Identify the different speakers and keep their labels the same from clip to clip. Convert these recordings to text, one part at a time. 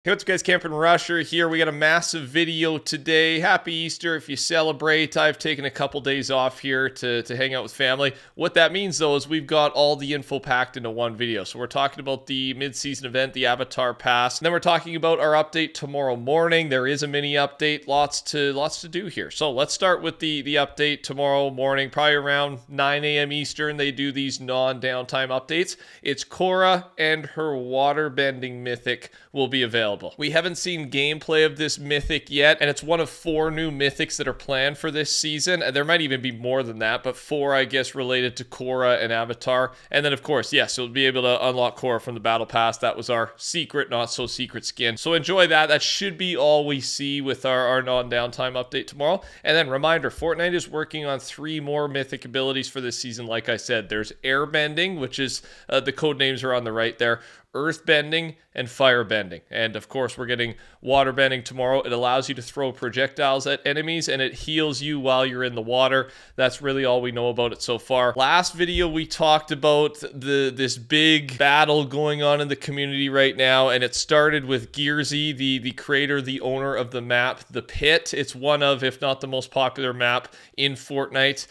Speaker 1: Hey, what's up guys, TheCampingRusher here. We got a massive video today. Happy Easter if you celebrate. I've taken a couple days off here to hang out with family. What that means though is we've got all the info packed into one video. So we're talking about the mid-season event, the Avatar Pass. And then we're talking about our update tomorrow morning. There is a mini update, lots to do here. So let's start with the update tomorrow morning, probably around 9 a.m. Eastern. They do these non-downtime updates. It's Korra and her waterbending mythic will be available. We haven't seen gameplay of this mythic yet, and it's one of 4 new mythics that are planned for this season. And there might even be more than that, but 4, I guess, related to Korra and Avatar. And then, of course, yes, you'll be able to unlock Korra from the Battle Pass. That was our secret, not so secret skin. So enjoy that. That should be all we see with our non-downtime update tomorrow. And then, reminder, Fortnite is working on 3 more mythic abilities for this season. Like I said, there's airbending, which is the code names are on the right there. Earthbending and firebending. And of course, we're getting waterbending tomorrow. It allows you to throw projectiles at enemies and it heals you while you're in the water. That's really all we know about it so far. Last video, we talked about this big battle going on in the community right now, and it started with Gearsy, the creator, the owner of the map, The Pit. It's one of, if not the most popular map in Fortnite.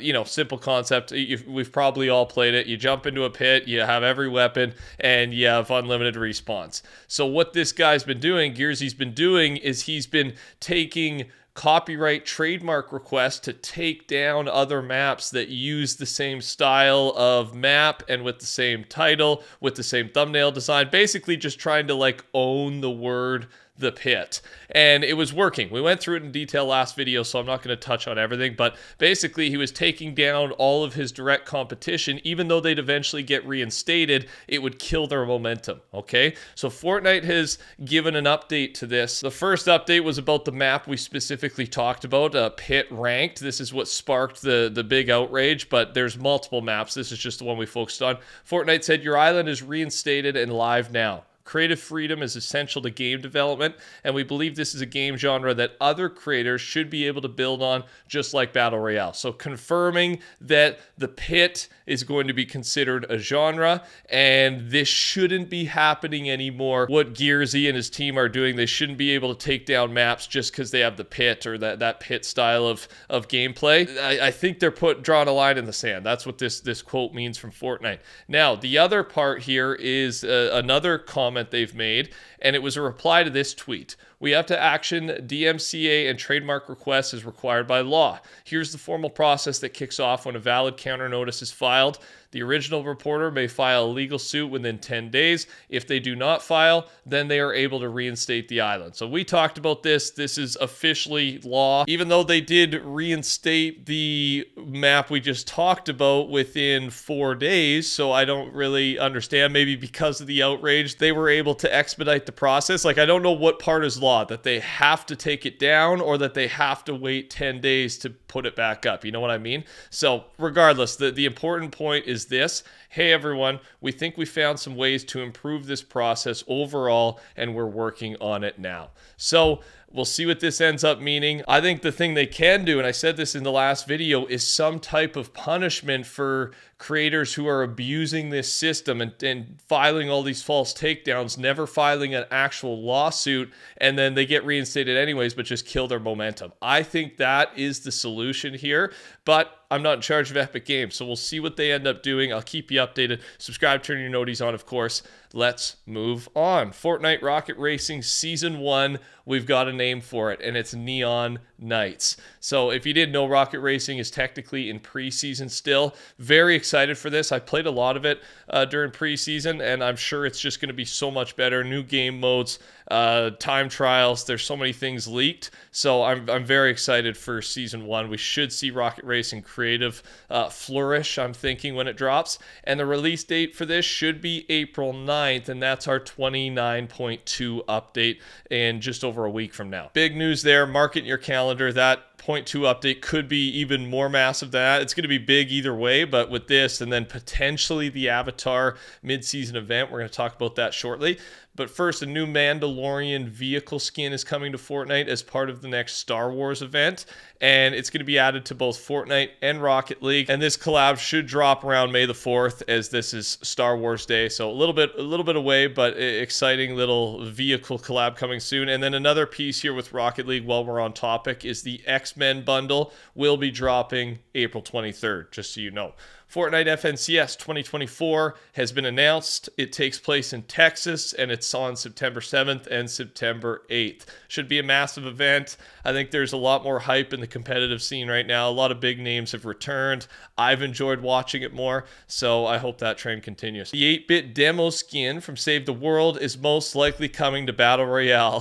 Speaker 1: You know, simple concept. We've probably all played it. You jump into a pit, you have every weapon, and you have unlimited respawns. So what this guy's been doing, Gearsy's been doing, is he's been taking copyright trademark requests to take down other maps that use the same style of map and with the same title, with the same thumbnail design, basically just trying to like own the word The Pit. And it was working. We went through it in detail last video, so I'm not going to touch on everything, but basically he was taking down all of his direct competition. Even though they'd eventually get reinstated, it would kill their momentum, okay? So Fortnite has given an update to this. The first update was about the map we specifically talked about, Pit Ranked. This is what sparked the big outrage, but there's multiple maps. This is just the one we focused on. Fortnite said, your island is reinstated and live now. Creative freedom is essential to game development, and we believe this is a game genre that other creators should be able to build on, just like Battle Royale. So confirming that The Pit is going to be considered a genre, and this shouldn't be happening anymore. What Gearsy and his team are doing, they shouldn't be able to take down maps just because they have The Pit or that Pit style of gameplay. I think they're drawing a line in the sand. That's what this quote means from Fortnite. Now, the other part here is another comment they've made, and it was a reply to this tweet. We have to action DMCA and trademark requests as required by law. Here's the formal process that kicks off when a valid counter notice is filed. The original reporter may file a legal suit within 10 days. If they do not file, then they are able to reinstate the island. So we talked about this. This is officially law. Even though they did reinstate the map we just talked about within 4 days, so I don't really understand. Maybe because of the outrage, they were able to expedite the process. Like, I don't know what part is law, that they have to take it down or that they have to wait 10 days to put it back up. You know what I mean? So regardless, the important point is this. Hey everyone, we think we found some ways to improve this process overall, and we're working on it now. So we'll see what this ends up meaning. I think the thing they can do, and I said this in the last video, is some type of punishment for creators who are abusing this system and filing all these false takedowns, never filing an actual lawsuit, and then they get reinstated anyways, but just kill their momentum. I think that is the solution here, but I'm not in charge of Epic Games, so we'll see what they end up doing. I'll keep you updated. Subscribe, turn your noties on, of course. Let's move on. Fortnite Rocket Racing Season 1, we've got a name for it, and it's Neon Nights. So if you didn't know, Rocket Racing is technically in preseason still. Very excited for this. I played a lot of it during preseason, and I'm sure it's just going to be so much better. New game modes, time trials. There's so many things leaked. So I'm very excited for Season 1. We should see Rocket Racing creative flourish, I'm thinking, when it drops. And the release date for this should be April 9th, and that's our 29.2 update in just over a week from now. Big news there. Mark it in your calendar. That point 2 update could be even more massive than that. It's going to be big either way, but with this and then potentially the Avatar mid-season event, we're going to talk about that shortly. But first, a new Mandalorian vehicle skin is coming to Fortnite as part of the next Star Wars event, and it's going to be added to both Fortnite and Rocket League. And this collab should drop around May the 4th, as this is Star Wars Day, so a little bit away, but exciting little vehicle collab coming soon. And then another piece here with Rocket League, while we're on topic, is the X-Men bundle will be dropping April 23rd, just so you know. Fortnite FNCS 2024 has been announced. It takes place in Texas, and it's on September 7th and September 8th. Should be a massive event. I think there's a lot more hype in the competitive scene right now. A lot of big names have returned. I've enjoyed watching it more, so I hope that trend continues. The 8-bit demo skin from Save the World is most likely coming to Battle Royale.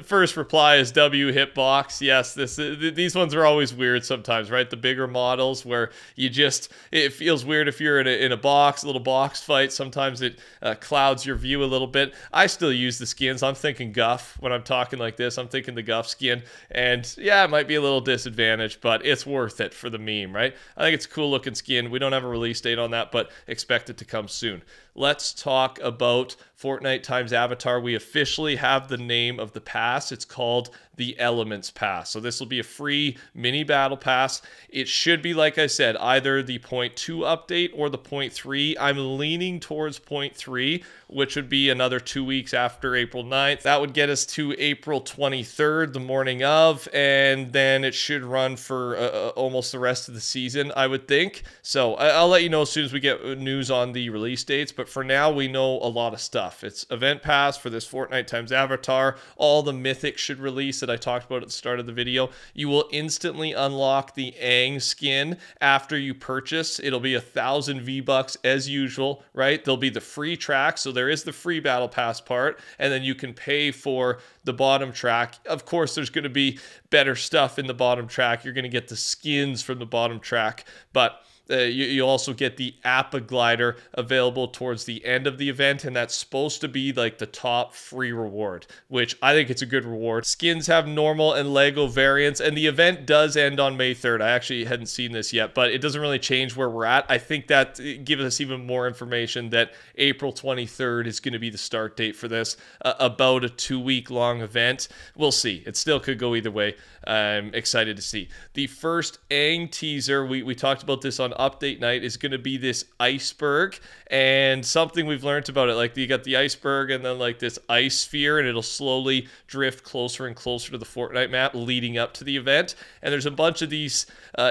Speaker 1: First reply is W Hitbox. Yes, these ones are always weird sometimes, right? The bigger models where it feels weird if you're in a box, a little box fight. Sometimes it clouds your view a little bit. I still use the skins. I'm thinking Guff when I'm talking like this. I'm thinking the Guff skin. And yeah, it might be a little disadvantaged, but it's worth it for the meme, right? I think it's a cool looking skin. We don't have a release date on that, but expect it to come soon. Let's talk about Fortnite times Avatar. We officially have the name of the pass. It's called the Elements Pass. So this will be a free mini battle pass. It should be, like I said, either the 0.2 update or the 0.3. I'm leaning towards 0.3, which would be another 2 weeks after April 9th. That would get us to April 23rd, the morning of, and then it should run for almost the rest of the season, I would think. So I'll let you know as soon as we get news on the release dates, but for now, we know a lot of stuff. It's event pass for this Fortnite times Avatar. All the mythics should release that I talked about at the start of the video. You will instantly unlock the Aang skin after you purchase. It'll be 1,000 V-Bucks as usual, right? There'll be the free track, so there is the free battle pass part, and then you can pay for the bottom track. Of course, there's going to be better stuff in the bottom track. You're going to get the skins from the bottom track, but you also get the Appa glider available towards the end of the event, and that's supposed to be like the top free reward, which I think it's a good reward. Skins have normal and Lego variants, and the event does end on May 3rd. I actually hadn't seen this yet, but it doesn't really change where we're at. I think that gives us even more information that April 23rd is going to be the start date for this, about a 2-week long event. We'll see. It still could go either way. I'm excited to see. The first Aang teaser, we talked about this on update night, is going to be this iceberg, and something we've learned about it, like you got the iceberg and then like this ice sphere, and it'll slowly drift closer and closer to the Fortnite map leading up to the event. And there's a bunch of these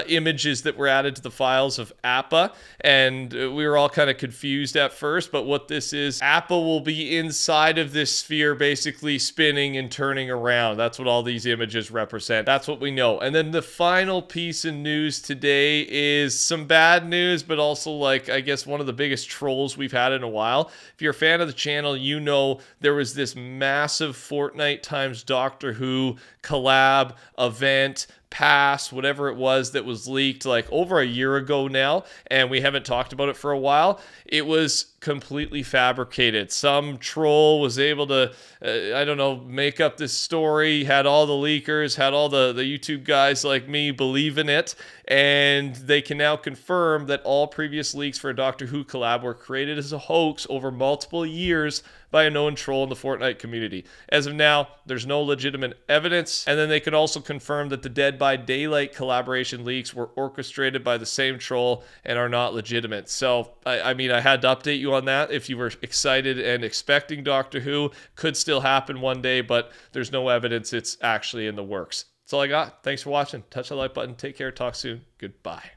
Speaker 1: images that were added to the files of Appa, and we were all kind of confused at first, but what this is, Appa will be inside of this sphere basically spinning and turning around. That's what all these images represent. That's what we know. And then the final piece of news today is some bad news, but also, like, I guess one of the biggest trolls we've had in a while. If you're a fan of the channel, you know there was this massive Fortnite times Doctor Who collab event pass, whatever it was, that was leaked like over a year ago now, and we haven't talked about it for a while. It was completely fabricated. Some troll was able to, I don't know, make up this story, had all the leakers, had all the YouTube guys like me believe in it, and they can now confirm that all previous leaks for a Doctor Who collab were created as a hoax over multiple years by a known troll in the Fortnite community. As of now, there's no legitimate evidence, and then they could also confirm that the Dead by Daylight collaboration leaks were orchestrated by the same troll and are not legitimate. So, I mean, I had to update you on that. If you were excited and expecting Doctor Who, could still happen one day, but there's no evidence it's actually in the works. That's all I got. Thanks for watching. Touch the like button. Take care. Talk soon. Goodbye.